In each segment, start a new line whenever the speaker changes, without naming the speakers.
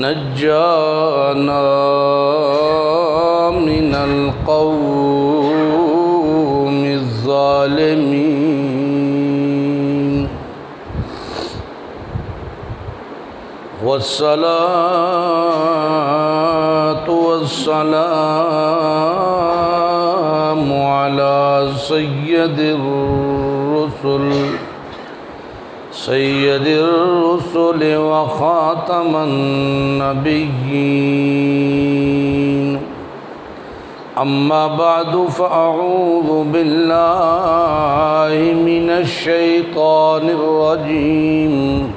نجانا من القوم الظالمين والصلاة والسلام على سيد الرسل وخاتم النبيين أما بعد فأعوذ بالله من الشيطان الرجيم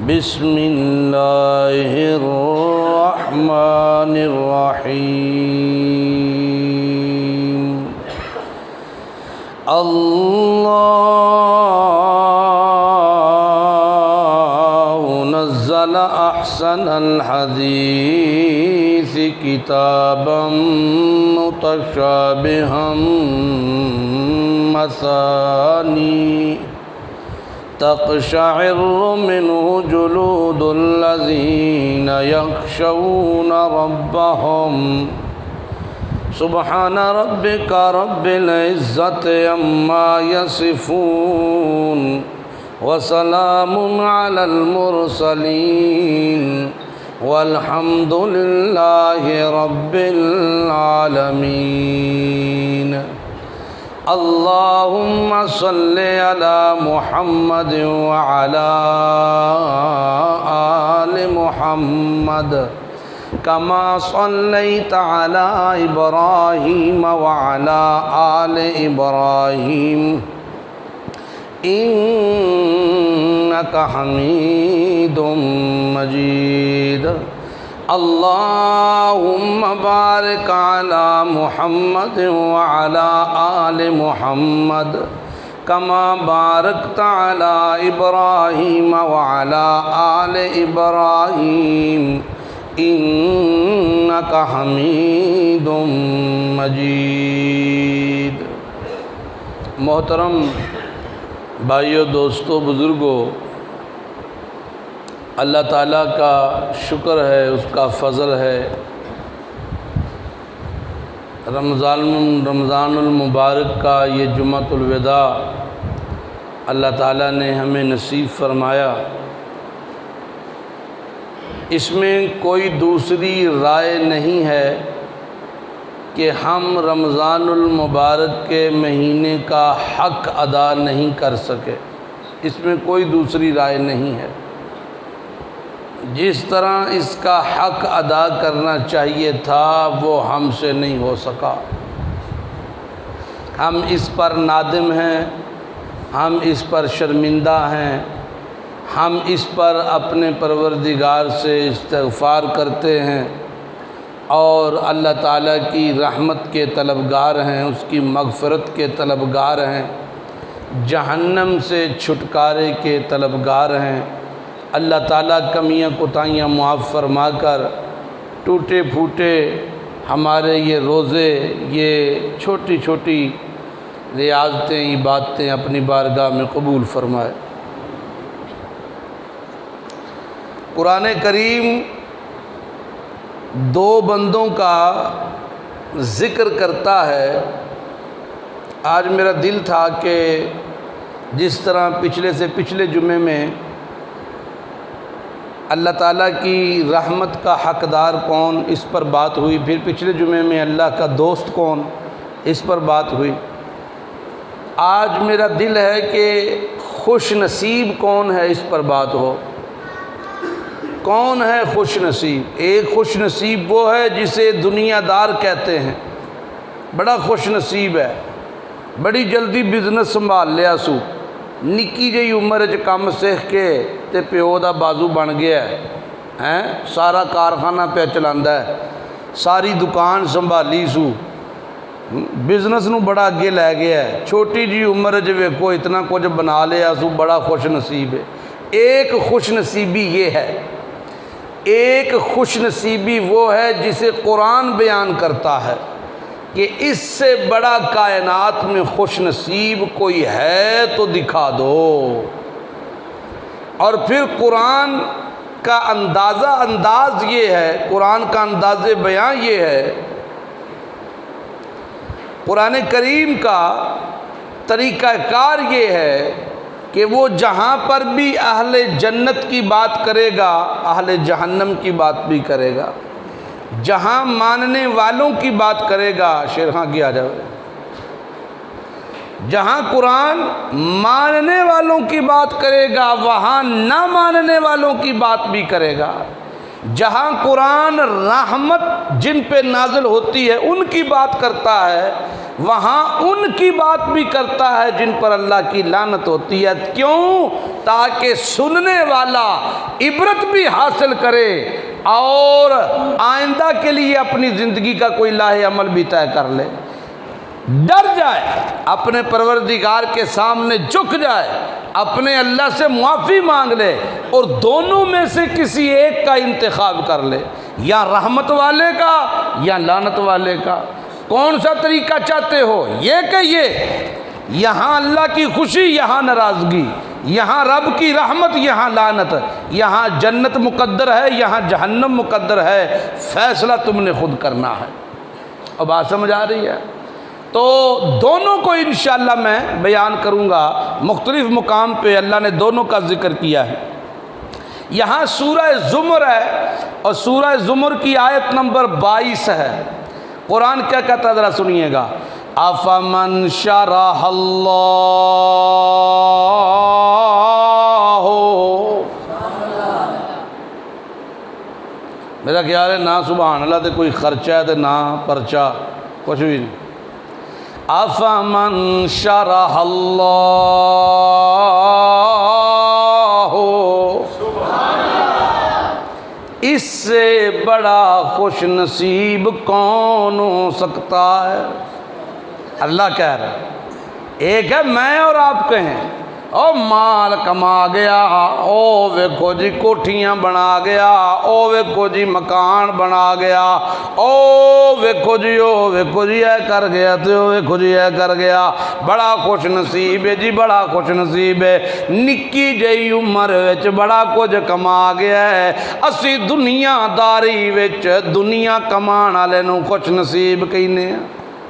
بسم الله الرحمن الرحيم الله نزل أحسن الحديث كتابا متشابها مثاني تقشعر منه جلود الذين يخشون ربهم سبحان ربك رب العزة عما يصفون وسلام على المرسلين والحمد لله رب العالمين اللهم صل على محمد وعلى آل محمد كما صليت على إبراهيم وعلى آل إبراهيم إنك حميد مجيد اللهم بارك على محمد وعلى آل محمد كما باركت على إبراهيم وعلى آل إبراهيم إنك حميد مجيد۔ محترم بھائیو، دوستو، بزرگوں، اللہ تعالیٰ کا شکر ہے، اس کا فضل ہے۔ رمضان المبارک کا یہ جمعۃ الوداع اللہ تعالیٰ نے ہمیں نصیب فرمایا۔ اس میں کوئی دوسری رائے نہیں ہے کہ ہم رمضان المبارک کے مہینے کا حق ادا نہیں کر سکے، اس میں کوئی دوسری رائے نہیں ہے۔ جس طرح اس کا حق ادا کرنا چاہیے تھا وہ ہم سے نہیں ہو سکا۔ ہم اس پر نادم ہیں، ہم اس پر شرمندہ ہیں، ہم اس پر اپنے پروردگار سے استغفار کرتے ہیں اور اللہ تعالیٰ کی رحمت کے طلبگار ہیں، اس کی مغفرت کے طلبگار ہیں، جہنم سے چھٹکارے کے طلبگار ہیں۔ اللہ تعالیٰ کمیاں کوتاہیاں معاف فرما کر ٹوٹے پھوٹے ہمارے یہ روزے، یہ چھوٹی چھوٹی ریاضتیں، عبادتیں اپنی بارگاہ میں قبول فرمائے۔ قرآن کریم دو بندوں کا ذکر کرتا ہے۔ آج میرا دل تھا کہ جس طرح پچھلے جمعے میں اللہ تعالیٰ کی رحمت کا حقدار کون، اس پر بات ہوئی، پھر پچھلے جمعے میں اللہ کا دوست کون، اس پر بات ہوئی۔ آج میرا دل ہے کہ خوش نصیب کون ہے، اس پر بات ہو۔ کون ہے خوش نصیب؟ ایک خوش نصیب وہ ہے جسے دنیا دار کہتے ہیں، بڑا خوش نصیب ہے، بڑی جلدی بزنس سنبھال لیا سو، نکی جی عمر کم سیکھ کے تے پیو دا بازو بن گیا ہے، سارا کارخانہ پہ چلاندا ہے، ساری دکان سنبھالی سو، بزنس نو بڑا اگے لے گیا ہے، چھوٹی جی عمر ویکھو اتنا کچھ بنا لیا سو، بڑا خوش نصیب ہے۔ ایک خوش نصیبی یہ ہے، ایک خوش نصیبی وہ ہے جسے قرآن بیان کرتا ہے، کہ اس سے بڑا کائنات میں خوش نصیب کوئی ہے تو دکھا دو۔ اور پھر قرآن کا انداز یہ ہے، قرآن کا انداز بیان یہ ہے، قرآن کریم کا طریقہ کار یہ ہے کہ وہ جہاں پر بھی اہل جنت کی بات کرے گا اہل جہنم کی بات بھی کرے گا، جہاں ماننے والوں کی بات کرے گا، شیر خان کی آ جائے، جہاں قرآن ماننے والوں کی بات کرے گا وہاں نہ ماننے والوں کی بات بھی کرے گا، جہاں قرآن رحمت جن پہ نازل ہوتی ہے ان کی بات کرتا ہے وہاں ان کی بات بھی کرتا ہے جن پر اللہ کی لعنت ہوتی ہے۔ کیوں؟ تاکہ سننے والا عبرت بھی حاصل کرے اور آئندہ کے لیے اپنی زندگی کا کوئی لاہ عمل بھی طے کر لے، ڈر جائے، اپنے پروردگار کے سامنے جھک جائے، اپنے اللہ سے معافی مانگ لے اور دونوں میں سے کسی ایک کا انتخاب کر لے، یا رحمت والے کا یا لعنت والے کا۔ کون سا طریقہ چاہتے ہو؟ یہ کہ یہ یہاں اللہ کی خوشی یہاں ناراضگی، یہاں رب کی رحمت یہاں لعنت، یہاں جنت مقدر ہے یہاں جہنم مقدر ہے، فیصلہ تم نے خود کرنا ہے۔ اب بات سمجھ آ رہی ہے؟ تو دونوں کو انشاءاللہ میں بیان کروں گا، مختلف مقام پہ اللہ نے دونوں کا ذکر کیا ہے۔ یہاں سورہ زمر ہے اور سورہ زمر کی آیت نمبر 22 ہے۔ قرآن کیا کہتا ہے ذرا سنیے گا، افمن شرح اللہ، میرا خیال ہے نہ سبحان اللہ تے کوئی خرچہ ہے تے نہ پرچہ، کچھ بھی نہیں۔ افمن شرح اللہ، اس سے بڑا خوش نصیب کون ہو سکتا ہے؟ اللہ کہہ رہا ہے، ایک ہے میں اور آپ کہیں او مال کما گیا، او ویکھو جی کوٹھیاں بنا گیا، او ویکھو جی مکان بنا گیا، او ویکھو جی اے کر گیا تے او ویکھو جی اے کر گیا، بڑا خوش نصیب ہے جی، بڑا خوش نصیب ہے، نکی جئی عمر وچ بڑا کچھ کما گیا ہے۔ اسی دنیا داری وچ دنیا کمان والے نوں خوش نصیب کہنے ہیں،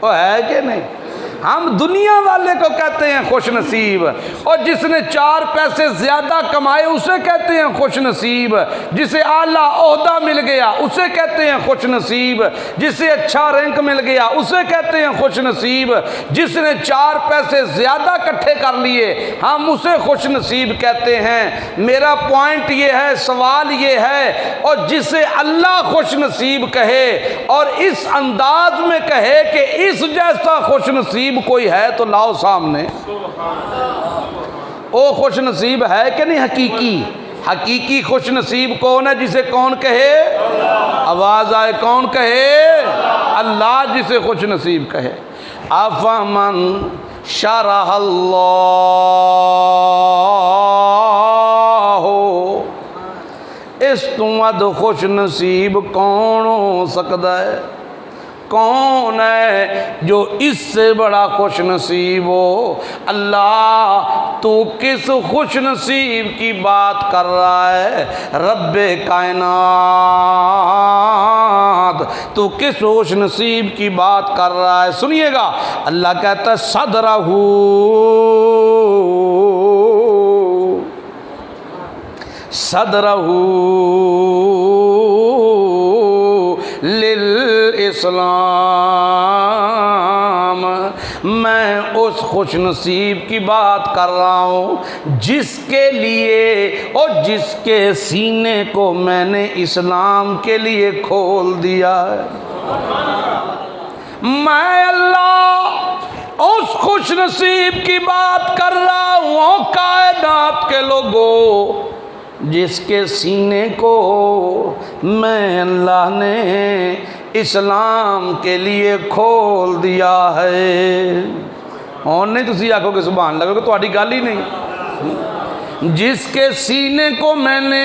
وہ ہے کہ نہیں؟ ہم دنیا والے کو کہتے ہیں خوش نصیب، اور جس نے 4 پیسے زیادہ کمائے اسے کہتے ہیں خوش نصیب، جسے اعلیٰ عہدہ مل گیا اسے کہتے ہیں خوش نصیب، جسے اچھا رینک مل گیا اسے کہتے ہیں خوش نصیب، جس نے 4 پیسے زیادہ اکٹھے کر لیے ہم اسے خوش نصیب کہتے ہیں۔ میرا پوائنٹ یہ ہے، سوال یہ ہے، اور جسے اللہ خوش نصیب کہے اور اس انداز میں کہے کہ اس جیسا خوش نصیب کوئی ہے تو لاؤ سامنے۔ او خوش نصیب ہے کہ نہیں؟ حقیقی خوش نصیب کون ہے؟ جسے کون کہے؟ آواز آئے، کون کہے؟ اللہ جسے خوش نصیب کہے۔ افمن شرح اللہ، اس تو ود خوش نصیب کون ہو سکتا ہے؟ کون ہے جو اس سے بڑا خوش نصیب ہو؟ اللہ تو کس خوش نصیب کی بات کر رہا ہے؟ رب کائنات تو کس خوش نصیب کی بات کر رہا ہے؟ سنیے گا، اللہ کہتا ہے صدرہ للاسلام، میں اس خوش نصیب کی بات کر رہا ہوں جس کے لیے اور جس کے سینے کو میں نے اسلام کے لیے کھول دیا ہے۔ میں اللہ اس خوش نصیب کی بات کر رہا ہوں کائنات کے لوگوں جس کے سینے کو میں اللہ نے اسلام کے لیے کھول دیا ہے۔ اور نہیں تسی آکھو کہ سبحان اللہ، کہ تہاڈی گل ہی نہیں۔ جس کے سینے کو میں نے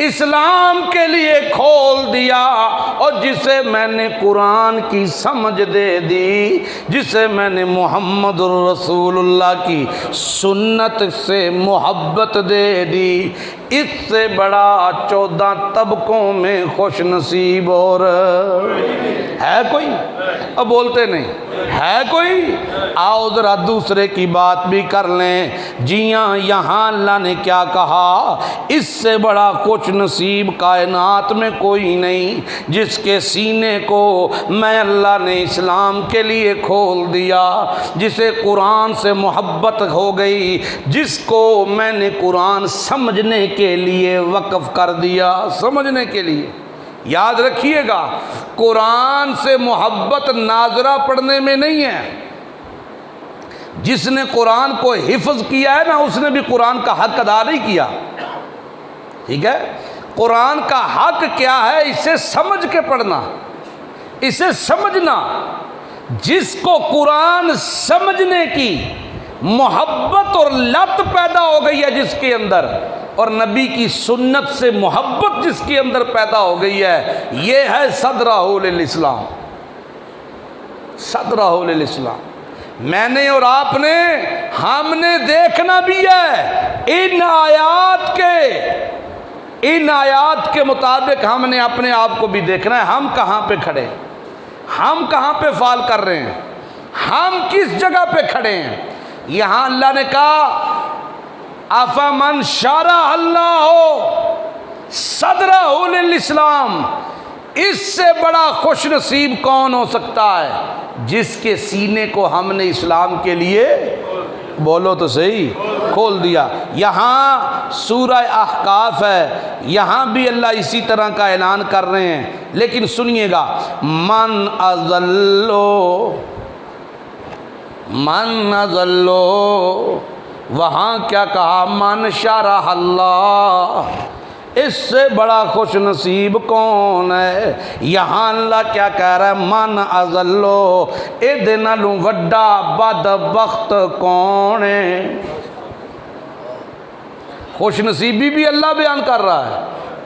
اسلام کے لیے کھول دیا، اور جسے میں نے قرآن کی سمجھ دے دی، جسے میں نے محمد الرسول اللہ کی سنت سے محبت دے دی، اس سے بڑا 14 طبقوں میں خوش نصیب اور ہے کوئی؟ اب بولتے نہیں ہے کوئی؟ آؤ ذرا دوسرے کی بات بھی کر لیں۔ جی ہاں، یہاں اللہ نے کیا کہا؟ اس سے بڑا خوش نصیب کائنات میں کوئی نہیں، جس کے سینے کو میں اللہ نے اسلام کے لیے کھول دیا، جسے قرآن سے محبت ہو گئی، جس کو میں نے قرآن سمجھنے کے لیے وقف کر دیا، سمجھنے کے لیے۔ یاد رکھیے گا، قرآن سے محبت ناظرہ پڑھنے میں نہیں ہے۔ جس نے قرآن کو حفظ کیا ہے نا، اس نے بھی قرآن کا حق ادا نہیں کیا، ٹھیک ہے؟ قرآن کا حق کیا ہے؟ اسے سمجھ کے پڑھنا، اسے سمجھنا۔ جس کو قرآن سمجھنے کی محبت اور لت پیدا ہو گئی ہے جس کے اندر، اور نبی کی سنت سے محبت جس کے اندر پیدا ہو گئی ہے، یہ ہے صدرہ للاسلام، صدرہ للاسلام۔ میں نے اور آپ نے، ہم نے دیکھنا بھی ہے ان آیات کے مطابق، ہم نے اپنے آپ کو بھی دیکھنا ہے، ہم کہاں پہ کھڑے ہیں، ہم کہاں پہ فال کر رہے ہیں، ہم کس جگہ پہ کھڑے ہیں۔ یہاں اللہ نے کہا افمن شرح اللہ صدرہ للاسلام، اس سے بڑا خوش نصیب کون ہو سکتا ہے؟ جس کے سینے کو ہم نے اسلام کے لیے، بولو تو صحیح، کھول دیا۔ یہاں سورہ احقاف ہے، یہاا بھی اللہ اسی طرح کا اعلان کر رہے ہیں، لیکن سنیے گا، من اضلو، وہاں کیا کہا؟ من شرح اللہ، اس سے بڑا خوش نصیب کون ہے؟ یہاں اللہ کیا کہہ رہا ہے؟ من اضلو، اے نالوں وڈا بدبخت کون ہے؟ خوش نصیبی بھی اللہ بیان کر رہا ہے،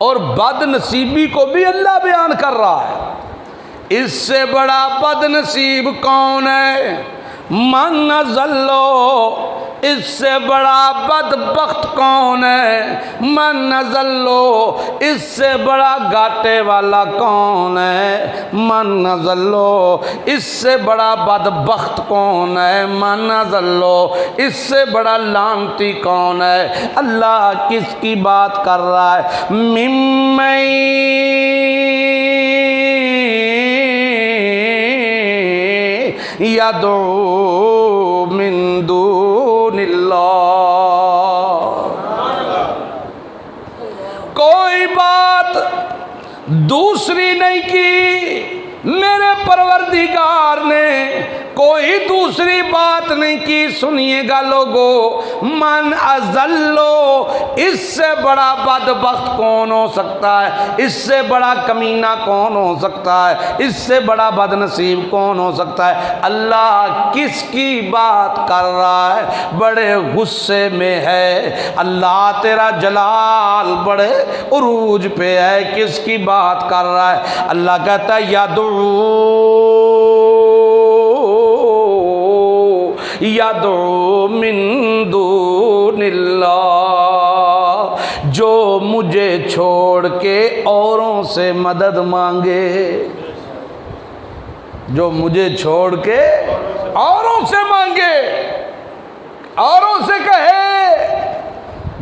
اور بد نصیبی کو بھی اللہ بیان کر رہا ہے۔ اس سے بڑا بد نصیب کون ہے؟ من اضلو، اس سے بڑا بدبخت کون ہے؟ من اضلو، اس سے بڑا گھاٹے والا کون ہے؟ من اضلو، اس سے بڑا بدبخت کون ہے؟ من اضلو، اس سے بڑا لعنتی کون ہے؟ اللہ کس کی بات کر رہا ہے؟ ممن یدعو من دون اللہ، کوئی بات دوسری نہیں کی میرے پروردگار نے، کوئی دوسری بات نہیں کی۔ سنیے گا لوگو، من اضلو، اس سے بڑا بدبخت کون ہو سکتا ہے؟ اس سے بڑا کمینہ کون ہو سکتا ہے؟ اس سے بڑا بد نصیب کون ہو سکتا ہے؟ اللہ کس کی بات کر رہا ہے؟ بڑے غصے میں ہے اللہ، تیرا جلال بڑے عروج پہ ہے، کس کی بات کر رہا ہے؟ اللہ کہتا ہے یدعو من دون اللہ، جو مجھے چھوڑ کے اوروں سے مدد مانگے، جو مجھے چھوڑ کے اوروں سے مانگے، اوروں سے کہے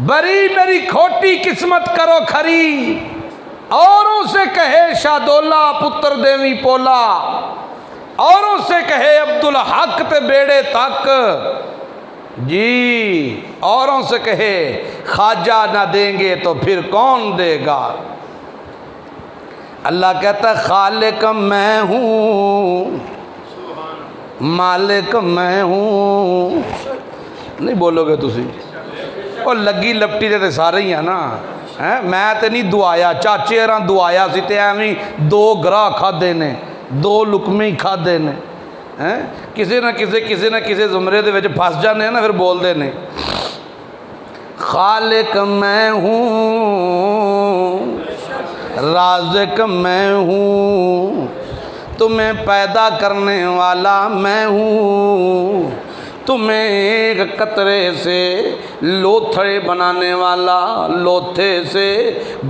بری میری کھوٹی قسمت کرو کھری، اوروں سے کہے شادولہ پتر دیوی پولا، اوروں سے کہے عبدالحق تے بیڑے تک، جی اوروں سے کہے خواجہ نہ دیں گے تو پھر کون دے گا؟ اللہ کہتا ہے خالق میں ہوں، مالک میں ہوں۔ نہیں بولو گے تسی؟ اور لگی لپٹی تے سارے ہی ہیں نا، میں تے نہیں دعایا، چاچے ہراں دعایا سی تے ایویں دو گراہ کھادے نے، دو لکمے ہی کھادے نے، کسی نہ کسی زمرے دے وچ پھس جانے نا، پھر بول دے نے۔ خالق میں ہوں، رازق میں ہوں، تمہیں پیدا کرنے والا میں ہوں، تمہیں ایک قطرے سے لوتھڑے بنانے والا، لوتھے سے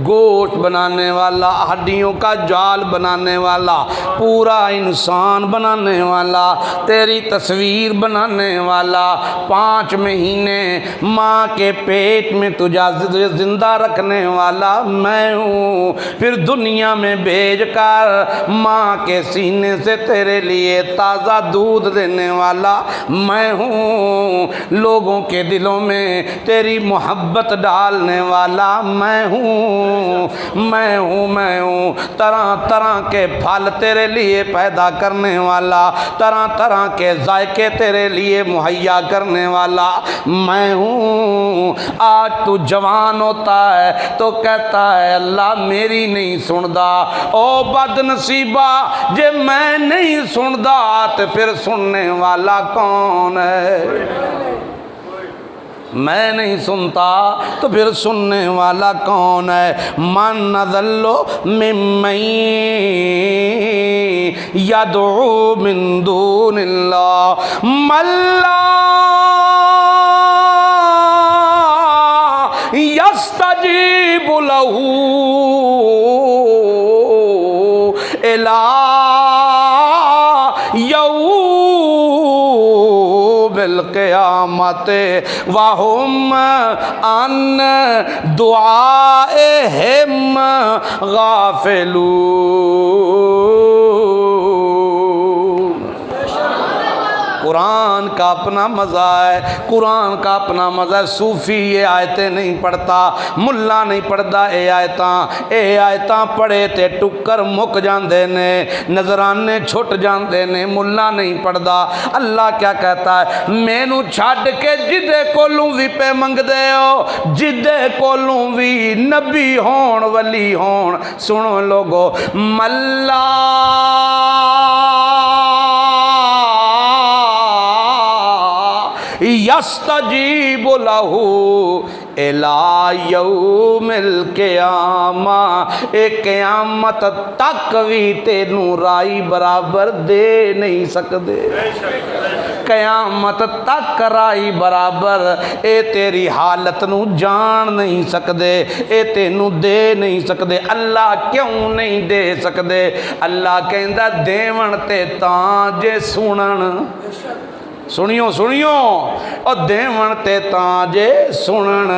گوشت بنانے والا، ہڈیوں کا جال بنانے والا، پورا انسان بنانے والا، تیری تصویر بنانے والا، 5 مہینے ماں کے پیٹ میں تجھے زندہ رکھنے والا میں ہوں، پھر دنیا میں بھیج کر ماں کے سینے سے تیرے لیے تازہ دودھ دینے والا میں ہوں، لوگوں کے دلوں میں تیری محبت ڈالنے والا میں ہوں، میں ہوں، میں ہوں، طرح طرح کے پھل تیرے لیے پیدا کرنے والا، طرح طرح کے ذائقے تیرے لیے مہیا کرنے والا میں ہوں۔ آج تو جوان ہوتا ہے تو کہتا ہے اللہ میری نہیں سندا، او بد نصیبہ جے میں نہیں سندا تو پھر سننے والا کون ہے؟ میں نہیں سنتا تو پھر سننے والا کون ہے؟ من نذل ممن یدعو من دون اللہ من لا یستجیب لہ الی بالقیامت وہم عن دعائہم غافلون۔ قرآن کا اپنا مزہ ہے، قرآن کا اپنا مزہ ہے۔ صوفی یہ آیتیں نہیں پڑھتا، ملا نہیں پڑھتا اے آیتاں پڑھے تے ٹکر مک جاندے نے، نظرانے چھٹ جاندے نے، ملا نہیں پڑھتا۔ اللہ کیا کہتا ہے؟ مینوں چھڈ کے جدے کولوں بھی پہ منگ دے ہو، جدے کولوں بھی نبی ہون ولی ہون، سنو لوگو، ملا یستجیب لہ الی یوم القیامہ، اے قیامت تک بھی تینوں رائی برابر دے نہیں سکدے، قیامت تک رائی برابر اے تیری حالت نو جان نہیں سکدے، اے تینوں دے نہیں سکدے۔ اللہ کیوں نہیں دے سکدے؟ اللہ کہندا دیون تے تاں جے سنن، سنیو سنیو، اور دیون تے تاں جے سنن،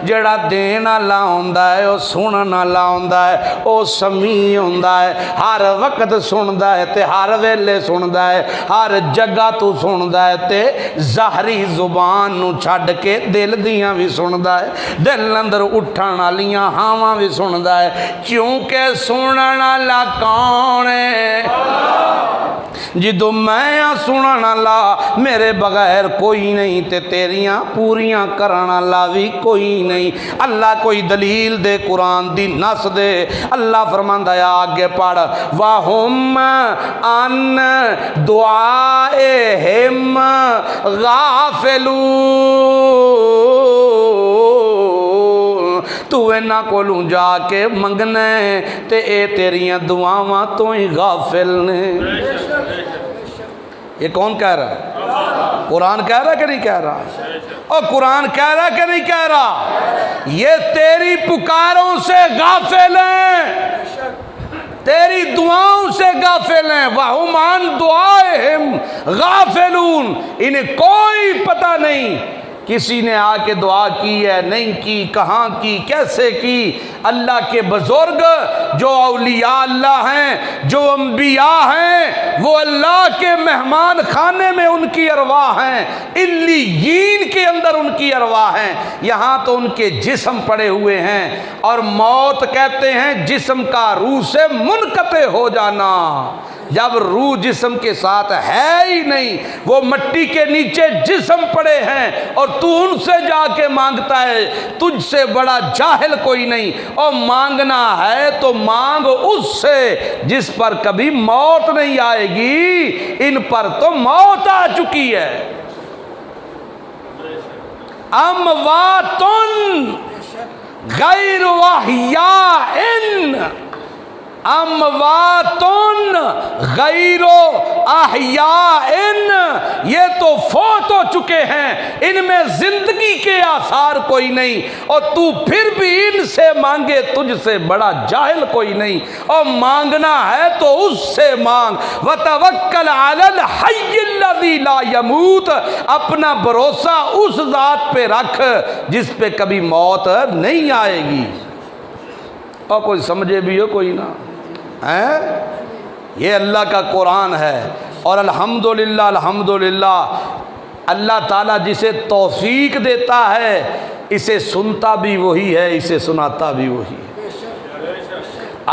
جڑا دین والا ہوندا ہے او سنن والا ہوندا ہے، او سمیع ہوندا ہے، ہر وقت سندا ہے تے ہر ویلے سندا ہے، ہر جگہ تو سندا ہے تے ظاہری زبان نو چھڈ کے دل دیاں بھی سندا ہے، دل اندر اٹھن والیاں ہاواں بھی سندا ہے، کیونکہ سنن والا کون ہے؟ جدو میں سنن والا میرے بغیر کوئی نہیں تے تیریاں پوریاں کرن والا بھی کوئی نہیں۔ اللہ کوئی دلیل دے، قرآن دی نس دے۔ اللہ فرماندا ہے آگے پڑھ، وَهُمْ عَنْ دُعَائِهِمْ غَافِلُونَ، تو انہاں کولوں جا کے منگنے تے اے تیریاں دعاواں تو ہی غافل نے۔ یہ کون کہہ رہا ہے؟ قرآن کہہ رہا ہے کہ نہیں کہہ رہا؟ اور قرآن کہہ رہا ہے کہ نہیں کہہ رہا؟ یہ تیری پکاروں سے غافل ہیں، تیری دعاؤں سے غافل ہیں۔ وَهُمْ عَنْ دُعَائِهِمْ غَافِلُونَ، انہیں کوئی پتہ نہیں کسی نے آ کے دعا کی ہے نہیں کی، کہاں کی، کیسے کی۔ اللہ کے بزرگ جو اولیاء اللہ ہیں، جو انبیاء ہیں، وہ اللہ کے مہمان خانے میں ان کی ارواح ہیں، علیین کے اندر ان کی ارواح ہیں، یہاں تو ان کے جسم پڑے ہوئے ہیں، اور موت کہتے ہیں جسم کا روح سے منقطع ہو جانا۔ جب روح جسم کے ساتھ ہے ہی نہیں، وہ مٹی کے نیچے جسم پڑے ہیں، اور تو ان سے جا کے مانگتا ہے، تجھ سے بڑا جاہل کوئی نہیں، اور مانگنا ہے تو مانگ اس سے جس پر کبھی موت نہیں آئے گی، ان پر تو موت آ چکی ہے۔ امواتن غیر احیاء، امواتن غیر احیاء، یہ تو فوت ہو چکے ہیں، ان میں زندگی کے آثار کوئی نہیں، اور تو پھر بھی ان سے مانگے، تجھ سے بڑا جاہل کوئی نہیں، اور مانگنا ہے تو اس سے مانگ۔ وتوکل علی الحی الذی لا یموت، اپنا بھروسہ اس ذات پہ رکھ جس پہ کبھی موت نہیں آئے گی۔ اور کوئی سمجھے بھی ہو کوئی نہ یہ اللہ کا قرآن ہے۔ اور الحمدللہ الحمدللہ اللہ تعالیٰ جسے توفیق دیتا ہے اسے سنتا بھی وہی ہے، اسے سناتا بھی وہی ہے۔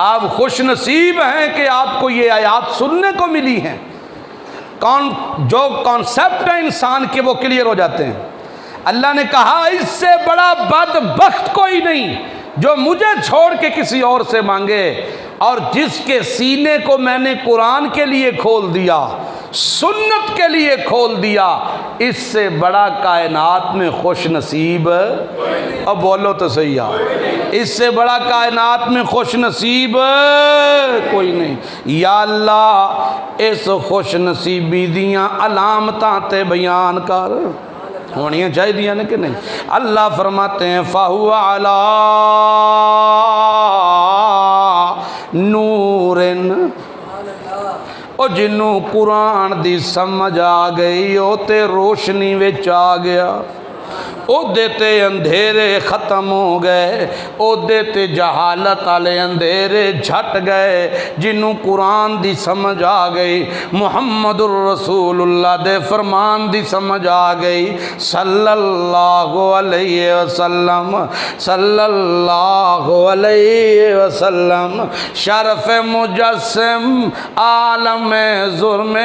آپ خوش نصیب ہیں کہ آپ کو یہ آیات سننے کو ملی ہیں، جو کانسیپٹ ہے انسان کے وہ کلیئر ہو جاتے ہیں۔ اللہ نے کہا اس سے بڑا بدبخت کوئی نہیں جو مجھے چھوڑ کے کسی اور سے مانگے، اور جس کے سینے کو میں نے قرآن کے لیے کھول دیا، سنت کے لیے کھول دیا، اس سے بڑا کائنات میں خوش نصیب، اب بولو تو صحیح اس سے بڑا کائنات میں خوش نصیب کوئی نہیں۔ یا اللہ اس خوش نصیبی دیاں علامتاں تے بیان کر، ہونیاں چاہیے دیا کہ نہیں؟ اللہ فرماتے ہیں فَهُوَ عَلَىٰ نُورٍ، او جنوں قرآن دی سمجھ آ گئی او تے روشنی وچ آ گیا، او دیتے اندھیرے ختم ہو گئے، او دیتے جہالت والے اندھیرے جھٹ گئے۔ جنوں قرآن دی سمجھ آ گئی، محمد الرسول اللہ دے فرمان دی سمجھ آ گئی، صلی اللہ علیہ وسلم، صلی اللہ علیہ وسلم، شرف مجسم عالم ظلم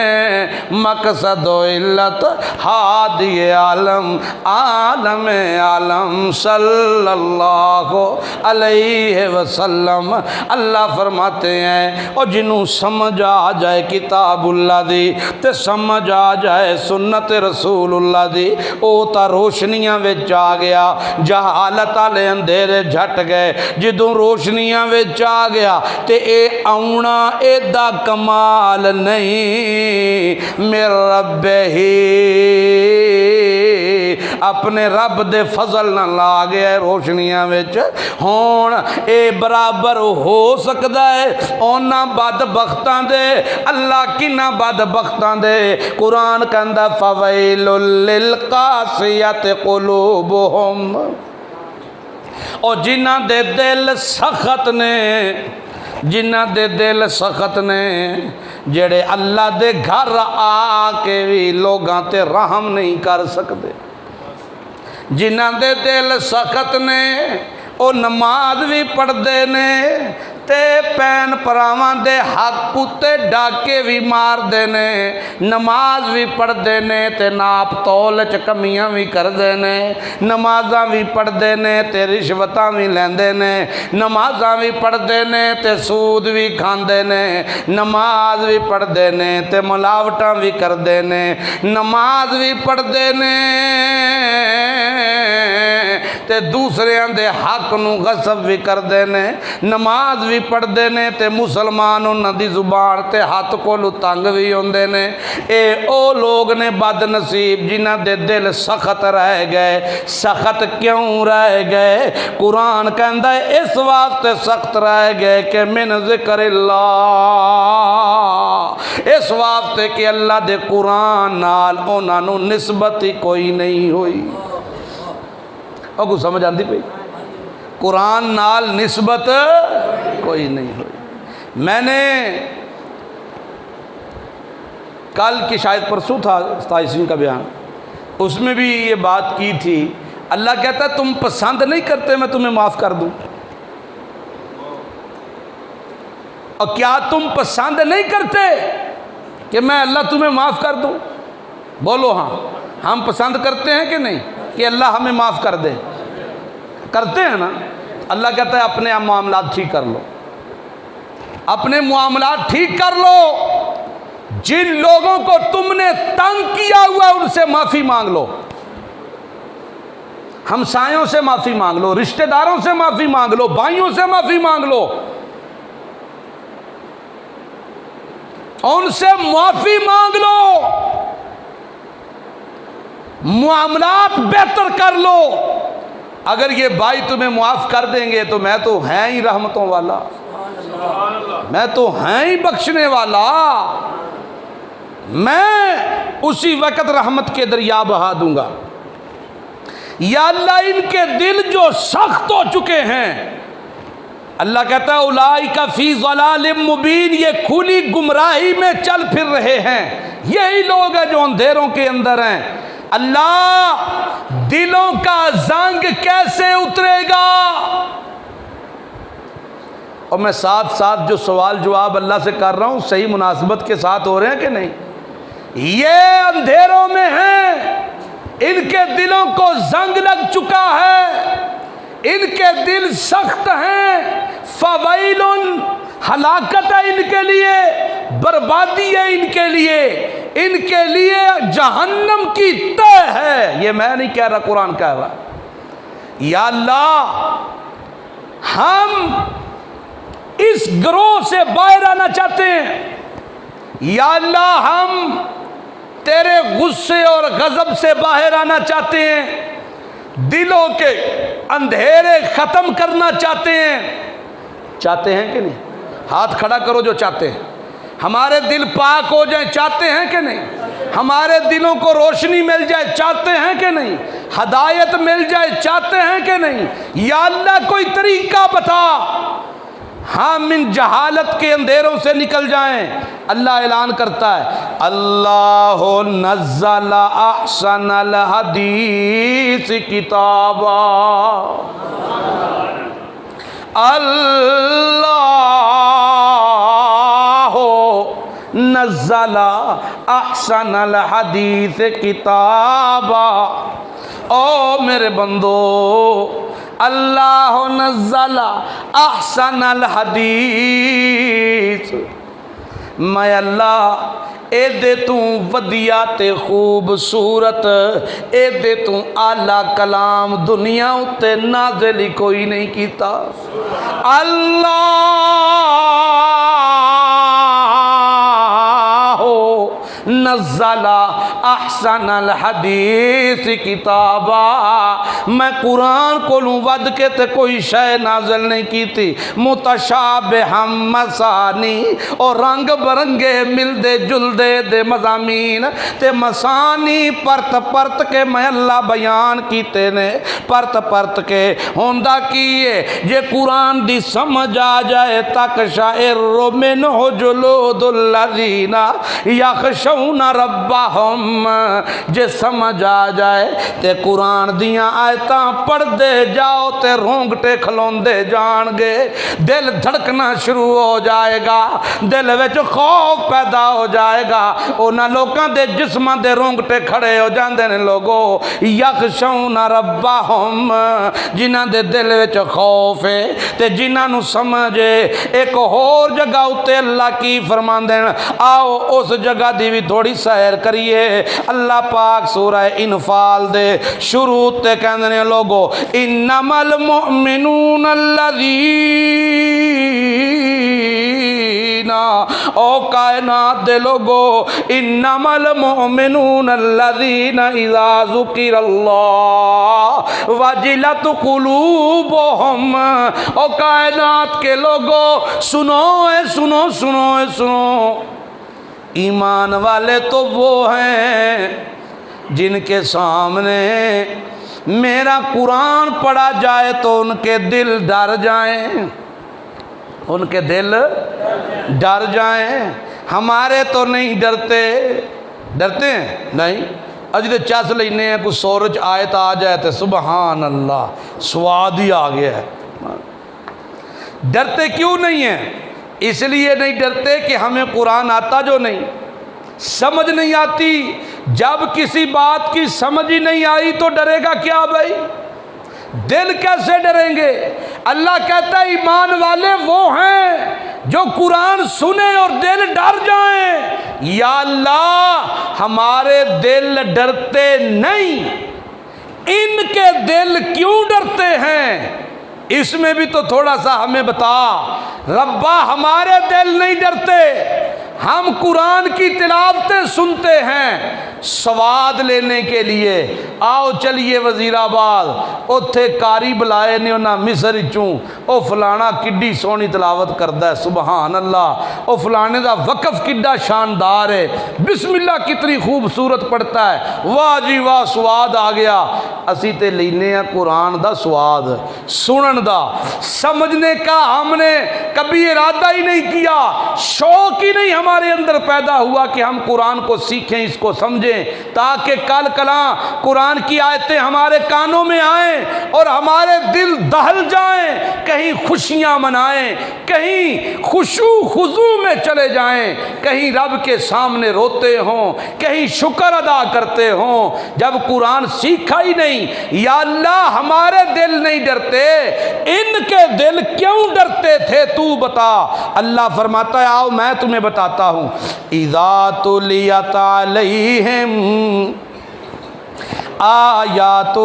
مقصد و علت ہادی عالم، عالم عالم صلی اللہ علیہ وسلم۔ اللہ فرماتے ہیں اور جنہوں سمجھ آ جائے کتاب اللہ دی تے سمجھ آ جائے سنت رسول اللہ دی، او تا روشنیاں وچ آ گیا، جہالت والے اندھیرے جھٹ گئے۔ جدوں روشنیاں وچ آ گیا تے اے آونا اے دا کمال نہیں، میرے رب ہی اپنے رب دے فضل نہ لا گیا روشنیاں وچ، ہون اے برابر ہو سکدا ہے اونا بدبختاں دے، اللہ کنا بدبختاں دے۔ قرآن کہندا فویل للقاسیۃ قلوبہم، اور جنہ دے دل سخت نے، جنہ دے دل سخت نے، جڑے اللہ دے گھر آ کے بھی لوگاں تے رحم نہیں کر سکدے، جنہ دے دل سخت نے او نماز بھی پڑھ دے نے تے پین پراواں دے حق اتے ڈاکے بھی مار دے نے، نماز بھی پڑھ دے نے تے ناپ تول چ کمیاں بھی کر دے نے، نمازاں بھی پڑھ دے نے تے رشوتاں بھی لیندے نے، نمازاں بھی پڑھ دے نے تے سود بھی کھاندے نے، نماز بھی پڑھ دے نے تے ملاوٹاں بھی کر دے نے، نماز بھی پڑھ دے نے تے دوسریاں دے حق نو غصب بھی کر دے نے، نماز بھی پڑھ دے نے تے مسلمان انہاں دی زبان تے ہاتھ کولو تنگ بھی ہوندے نے۔ اے او لوگ نے بد نصیب جنہاں دے دل سخت رہ گئے۔ سخت کیوں رہ گئے؟ قرآن کہندا ہے اس واسطے سخت رہ گئے کہ من ذکر اللہ، اس واسطے کہ اللہ دے قرآن نال انہاں نو نسبت ہی کوئی نہیں ہوئی۔ اور کو سمجھ آندی پئی؟ قرآن نال نسبت کوئی نہیں ہوئی۔ میں نے کل کی شاید پرسوں تھا 27ویں کا بیان، اس میں بھی یہ بات کی تھی۔ اللہ کہتا ہے تم پسند نہیں کرتے میں تمہیں معاف کر دوں، اور کیا تم پسند نہیں کرتے کہ میں اللہ تمہیں معاف کر دوں؟ بولو ہاں، ہم پسند کرتے ہیں کہ نہیں کہ اللہ ہمیں معاف کر دے؟ کرتے ہیں نا۔ اللہ کہتا ہے اپنے معاملات ٹھیک کر لو، اپنے معاملات ٹھیک کر لو، جن لوگوں کو تم نے تنگ کیا ہوا ان سے معافی مانگ لو۔ ہمسایوں سے معافی مانگ لو، رشتہ داروں سے معافی مانگ لو، بھائیوں سے معافی مانگ لو، ان سے معافی مانگ لو، معاملات بہتر کر لو۔ اگر یہ بھائی تمہیں معاف کر دیں گے تو میں تو ہیں ہی رحمتوں والا، میں تو ہیں ہی بخشنے والا، میں اسی وقت رحمت کے دریا بہا دوں گا۔ یا اللہ ان کے دل جو سخت ہو چکے ہیں، اللہ کہتا ہے اولئک فی ضلال مبین، یہ کھلی گمراہی میں چل پھر رہے ہیں، یہی لوگ ہیں جو اندھیروں کے اندر ہیں۔ اللہ دلوں کا زنگ کیسے اترے گا؟ اور میں ساتھ ساتھ جو سوال جواب اللہ سے کر رہا ہوں صحیح مناسبت کے ساتھ ہو رہے ہیں کہ نہیں؟ یہ اندھیروں میں ہیں، ان کے دلوں کو زنگ لگ چکا ہے، ان کے دل سخت ہیں، فویل، ہلاکت ہے ان کے لیے، بربادی ہے ان کے لیے جہنم کی تہ ہے۔ یہ میں نہیں کہہ رہا، قرآن کہہ رہا۔ یا اللہ ہم اس گروہ سے باہر آنا چاہتے ہیں، یا اللہ ہم تیرے غصے اور غضب سے باہر آنا چاہتے ہیں، دلوں کے اندھیرے ختم کرنا چاہتے ہیں کہ نہیں؟ ہاتھ کھڑا کرو جو چاہتے ہیں۔ ہمارے دل پاک ہو جائیں چاہتے ہیں کہ نہیں؟ ہمارے دلوں کو روشنی مل جائے چاہتے ہیں کہ نہیں؟ ہدایت مل جائے چاہتے ہیں کہ نہیں؟ یا اللہ کوئی طریقہ بتا، ہم ان جہالت کے اندھیروں سے نکل جائیں۔ اللہ اعلان کرتا ہے اللہ نزل احسن الحدیث کتابا، اللہ نزل احسن الحدیث کتابا، او میرے بندو اللہ نزل احسن الحدیث، میں اللہ اے دے تو ودیا تے خوبصورت، اے دے تو اعلیٰ کلام دنیا اتے نازل کوئی نہیں کیتا۔ اللہ نزل احسن الحدیث کتابا، میں قرآن کو لوں ود کے تے کوئی شے نازل نہیں کی تھی، متشابہ مسانی، اور رنگ برنگے ملدے جلدے دے مضامین تے مسانی پرت پرت کے میں اللہ بیان کیتے نے، پرت پرت کے ہوندہ کیے جے قرآن دی سمجھ آ جائے تک شاعر منہ جلود الذین یخشون ربہم، جے سمجھ آ جائے تے قرآن دیاں آیتاں پڑھ دے جاؤ تے رونگٹے کھلون دے جان گے، دل دھڑکنا شروع ہو جائے گا، دل وچ خوف پیدا ہو جائے گا، اونا لوکاں دے جسماں دے رونگٹے کھڑے ہو جاندے نے لوگو، یخشون ربہم، جنہاں دے دل وچ خوف ہے تے جنہاں نو سمجھے۔ ایک اور جگہ اتے اللہ کی فرماندے ہیں، آؤ اس جگہ دی بھی تھوڑی سیر کریے۔ اللہ پاک سورہ انفال دے شروع تے کہندے نے لوگو انما المؤمنون الذین، او کائنات دے لوگو انما المؤمنون الذین اذا ذکر اللہ وجلت قلوبہم، او کائنات کے لوگو سنو اے سنو سنو اے سنو، ایمان والے تو وہ ہیں جن کے سامنے میرا قرآن پڑھا جائے تو ان کے دل ڈر جائیں، ان کے دل ڈر جائیں۔ ہمارے تو نہیں ڈرتے، ڈرتے ہیں نہیں، اجدے چس لینے ہیں کچھ سورج آیت آ جائے تو سبحان اللہ سواد ہی آ گیا ہے۔ ڈرتے کیوں نہیں ہیں؟ اس لیے نہیں ڈرتے کہ ہمیں قرآن آتا جو نہیں، سمجھ نہیں آتی۔ جب کسی بات کی سمجھ ہی نہیں آئی تو ڈرے گا کیا بھائی؟ دل کیسے ڈریں گے؟ اللہ کہتا ہے ایمان والے وہ ہیں جو قرآن سنیں اور دل ڈر جائیں۔ یا اللہ ہمارے دل ڈرتے نہیں، ان کے دل کیوں ڈرتے ہیں؟ اس میں بھی تو تھوڑا سا ہمیں بتا۔ ربا ہمارے دل نہیں ڈرتے، ہم قرآن کی تلاوتیں سنتے ہیں سواد لینے کے لیے۔ آؤ چلیے وزیر آباد، اتھے کاری بلائے نے انہاں مصر چوں، او فلانا کڈی سونی تلاوت کردا ہے، سبحان اللہ، او فلانے دا وقف کڈا شاندار ہے، بسم اللہ کتنی خوبصورت پڑھتا ہے، واہ جی واہ سواد آ گیا۔ اسی تے لینے ہیں قرآن دا سواد، سنن دا، سمجھنے کا ہم نے کبھی ارادہ ہی نہیں کیا، شوق ہی نہیں ہمارے اندر پیدا ہوا کہ ہم قرآن کو سیکھیں، اس کو سمجھیں، تاکہ کل کلاں قرآن کی آیتیں ہمارے کانوں میں آئیں اور ہمارے دل دہل جائیں، کہیں خوشیاں منائیں، کہیں خشوع خضوع میں چلے جائیں، کہیں رب کے سامنے روتے ہوں، کہیں شکر ادا کرتے ہوں۔ جب قرآن سیکھا ہی نہیں، یا اللہ ہمارے دل نہیں ڈرتے، ان کے دل کیوں ڈرتے تھے تو بتا۔ اللہ فرماتا ہے آؤ میں تمہیں بتاتا ہوں، اذا تلیت علیہم آیاتہ،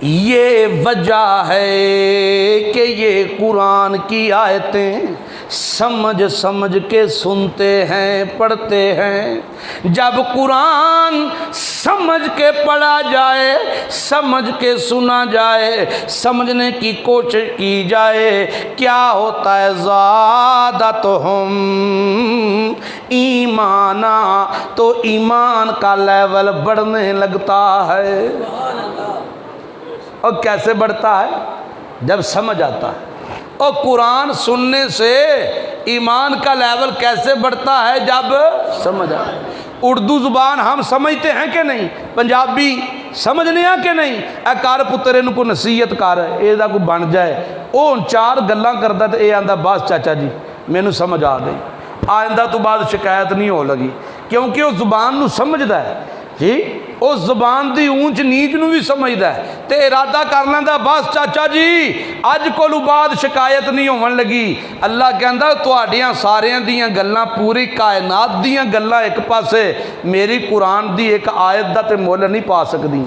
یہ وجہ ہے کہ یہ قرآن کی آیتیں سمجھ سمجھ کے سنتے ہیں، پڑھتے ہیں۔ جب قرآن سمجھ کے پڑھا جائے، سمجھ کے سنا جائے، سمجھنے کی کوشش کی جائے، کیا ہوتا ہے؟ زادتہم ایمانا، تو ایمان کا لیول بڑھنے لگتا ہے۔ اور کیسے بڑھتا ہے؟ جب سمجھ آتا ہے۔ اور قرآن سننے سے ایمان کا لیول کیسے بڑھتا ہے؟ جب سمجھ آتا ہے۔ اردو زبان ہم سمجھتے ہیں کہ نہیں؟ پنجابی سمجھنے ہیں کہ نہیں؟ اے کار پتر انہوں کو نصیحت کر اے دا کو بن جائے، او چار گلاں کردا تے اے آندا بس چاچا جی مینوں سمجھ آ گئی، آئندہ تو بعد شکایت نہیں ہو لگی، کیونکہ وہ زبان نو سمجھدا ہے جی، اس زبان دی اونچ نیچ نو بھی سمجھدا ہے تے ارادہ کر لیندا بس چاچا جی اج کولو بعد شکایت نہیں ہون لگی۔ اللہ کہندا تہاڈیاں ساریاں دیاں گلاں، پوری کائنات دیاں گلاں ایک پاسے، میری قرآن دی ایک آیت دا تے مول نہیں پا سکدی،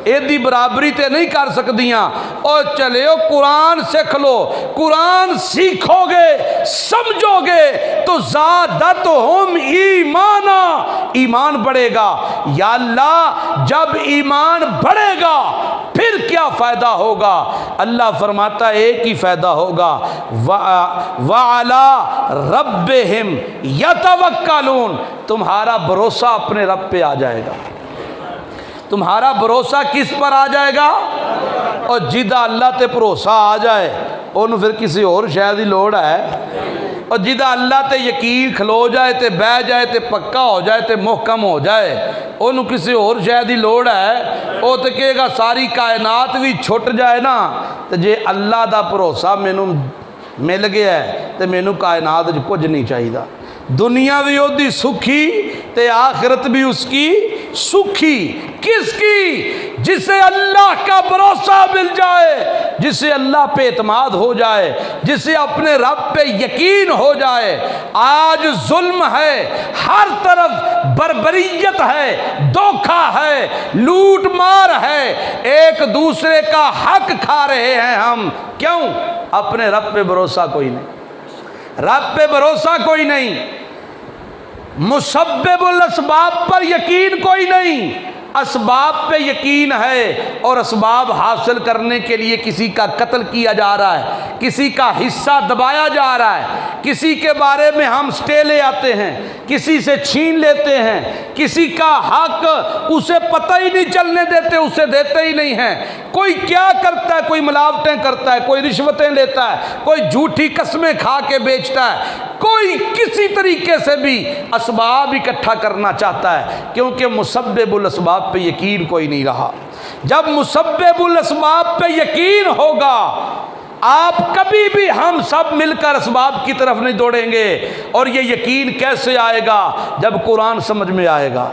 اے دی برابری تے نہیں کر سکدیاں۔ اور چلے ہو قرآن سیکھ لو، قرآن سیکھو گے، سمجھو گے تو زادتہم ایمانا، ایمان بڑھے گا۔ یا اللہ جب ایمان بڑھے گا پھر کیا فائدہ ہوگا؟ اللہ فرماتا ہے ایک ہی فائدہ ہوگا، وَعَلَىٰ رَبِّهِمْ يَتَوَكَّلُونَ، تمہارا بھروسہ اپنے رب پہ آ جائے گا۔ تمہارا بھروسہ کس پر آ جائے گا؟ اور جدہ اللہ تے بھروسہ آ جائے انہوں پھر کسی اور شاید ہی لوڑ ہے، اور جدہ اللہ تے یقین کھلو جائے تے بہ جائے تے پکا ہو جائے تے محکم ہو جائے انہوں کسی اور شاید ہی لوڑ ہے، وہ تو کہے گا ساری کائنات بھی چھٹ جائے نا تو جے اللہ دا بھروسہ مینوں مل گیا ہے تو مینوں کائنات کچھ نہیں چاہیے۔ دنیا بھی وہ دی سکھی تے آخرت بھی اس کی سکھی۔ کس کی؟ جسے اللہ کا بھروسہ مل جائے، جسے اللہ پہ اعتماد ہو جائے، جسے اپنے رب پہ یقین ہو جائے۔ آج ظلم ہے، ہر طرف بربریت ہے، دھوکہ ہے، لوٹ مار ہے، ایک دوسرے کا حق کھا رہے ہیں ہم۔ کیوں؟ اپنے رب پہ بھروسہ کوئی نہیں، رب پہ بھروسہ کوئی نہیں، مسبب الاسباب پر یقین کوئی نہیں۔ اسباب پہ یقین ہے اور اسباب حاصل کرنے کے لیے کسی کا قتل کیا جا رہا ہے، کسی کا حصہ دبایا جا رہا ہے، کسی کے بارے میں ہم سٹے لے آتے ہیں، کسی سے چھین لیتے ہیں، کسی کا حق اسے پتہ ہی نہیں چلنے دیتے، اسے دیتے ہی نہیں ہیں۔ کوئی کیا کرتا ہے، کوئی ملاوٹیں کرتا ہے، کوئی رشوتیں لیتا ہے، کوئی جھوٹی قسمیں کھا کے بیچتا ہے، کوئی کسی طریقے سے بھی اسباب اکٹھا کرنا چاہتا ہے، کیونکہ مسبب الاسباب پہ یقین کوئی نہیں رہا۔ جب مسبب الاسباب پہ یقین ہوگا آپ کبھی بھی ہم سب مل کر اسباب کی طرف نہیں دوڑیں گے۔ اور یہ یقین کیسے آئے گا؟ جب قرآن سمجھ میں آئے گا۔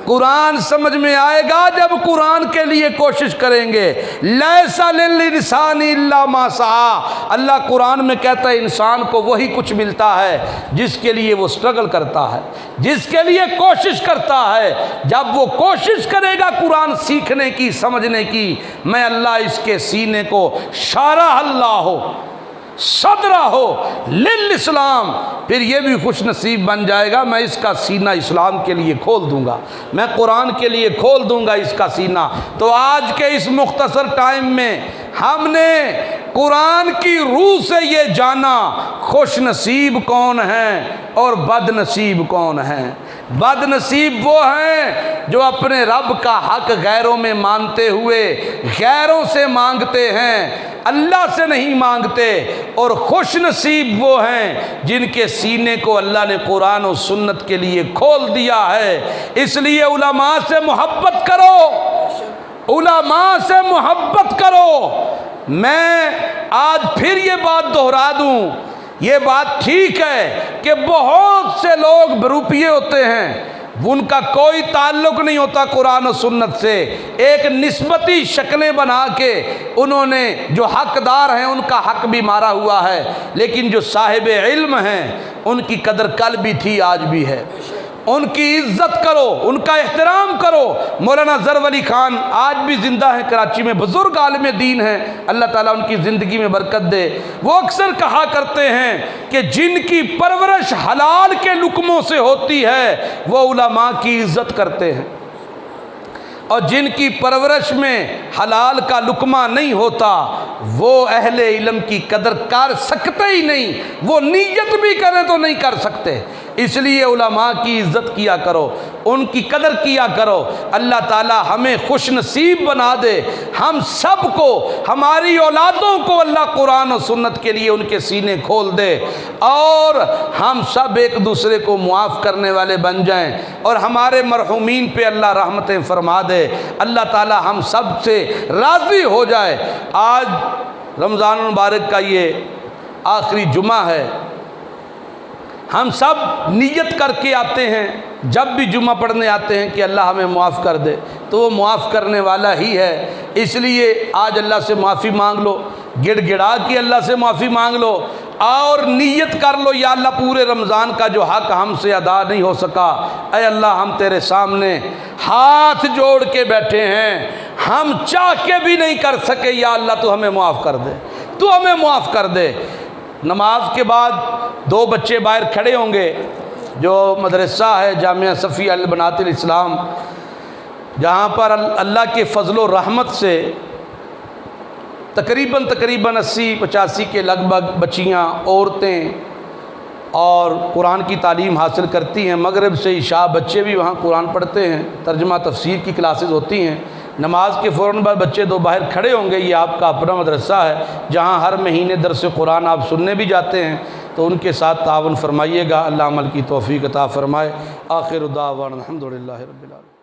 قرآن سمجھ میں آئے گا جب قرآن کے لیے کوشش کریں گے۔ لیس للانسان الا ما سعی، اللہ قرآن میں کہتا ہے انسان کو وہی کچھ ملتا ہے جس کے لیے وہ سٹرگل کرتا ہے، جس کے لیے کوشش کرتا ہے۔ جب وہ کوشش کرے گا قرآن سیکھنے کی، سمجھنے کی، میں اللہ اس کے سینے کو شارح اللہ ہو، صدرہ ہو للاسلام، پھر یہ بھی خوش نصیب بن جائے گا میں اس کا سینہ اسلام کے لیے کھول دوں گا، میں قرآن کے لیے کھول دوں گا اس کا سینہ۔ تو آج کے اس مختصر ٹائم میں ہم نے قرآن کی روح سے یہ جانا خوش نصیب کون ہیں اور بد نصیب کون ہیں۔ بد نصیب وہ ہیں جو اپنے رب کا حق غیروں میں مانتے ہوئے غیروں سے مانگتے ہیں، اللہ سے نہیں مانگتے، اور خوش نصیب وہ ہیں جن کے سینے کو اللہ نے قرآن و سنت کے لیے کھول دیا ہے۔ اس لیے علماء سے محبت کرو، علماء سے محبت کرو۔ میں آج پھر یہ بات دہرا دوں، یہ بات ٹھیک ہے کہ بہت سے لوگ بروپیے ہوتے ہیں، ان کا کوئی تعلق نہیں ہوتا قرآن و سنت سے، ایک نسبتی شکلیں بنا کے انہوں نے جو حقدار ہیں ان کا حق بھی مارا ہوا ہے، لیکن جو صاحب علم ہیں ان کی قدر کل بھی تھی، آج بھی ہے۔ ان کی عزت کرو، ان کا احترام کرو۔ مولانا ظفر علی خان آج بھی زندہ ہیں کراچی میں، بزرگ عالم دین ہیں، اللہ تعالیٰ ان کی زندگی میں برکت دے۔ وہ اکثر کہا کرتے ہیں کہ جن کی پرورش حلال کے لقموں سے ہوتی ہے وہ علماء کی عزت کرتے ہیں، اور جن کی پرورش میں حلال کا لقمہ نہیں ہوتا وہ اہل علم کی قدر کر سکتے ہی نہیں، وہ نیت بھی کریں تو نہیں کر سکتے۔ اس لیے علماء کی عزت کیا کرو، ان کی قدر کیا کرو۔ اللہ تعالی ہمیں خوش نصیب بنا دے، ہم سب کو، ہماری اولادوں کو اللہ قرآن و سنت کے لیے ان کے سینے کھول دے، اور ہم سب ایک دوسرے کو معاف کرنے والے بن جائیں، اور ہمارے مرحومین پہ اللہ رحمتیں فرما دے۔ اللہ تعالی ہم سب سے راضی ہو جائے۔ آج رمضان المبارک کا یہ آخری جمعہ ہے، ہم سب نیت کر کے آتے ہیں، جب بھی جمعہ پڑھنے آتے ہیں کہ اللہ ہمیں معاف کر دے، تو وہ معاف کرنے والا ہی ہے۔ اس لیے آج اللہ سے معافی مانگ لو، گڑ گڑا کے اللہ سے معافی مانگ لو، اور نیت کر لو یا اللہ پورے رمضان کا جو حق ہم سے ادا نہیں ہو سکا، اے اللہ ہم تیرے سامنے ہاتھ جوڑ کے بیٹھے ہیں، ہم چاہ کے بھی نہیں کر سکے، یا اللہ تو ہمیں معاف کر دے، تو ہمیں معاف کر دے۔ نماز کے بعد 2 بچے باہر کھڑے ہوں گے، جو مدرسہ ہے جامعہ صفیہ البنات الاسلام، جہاں پر اللہ کے فضل و رحمت سے تقریباً 80-85 کے لگ بھگ بچیاں، عورتیں اور قرآن کی تعلیم حاصل کرتی ہیں۔ مغرب سے عشاء بچے بھی وہاں قرآن پڑھتے ہیں، ترجمہ تفسیر کی کلاسز ہوتی ہیں۔ نماز کے فوراً بعد بچے 2 باہر کھڑے ہوں گے، یہ آپ کا اپنا مدرسہ ہے جہاں ہر مہینے درس قرآن آپ سننے بھی جاتے ہیں، تو ان کے ساتھ تعاون فرمائیے گا۔ اللہ عمل کی توفیق عطا فرمائے۔ آخر دعوانا الحمدللہ رب العالمین۔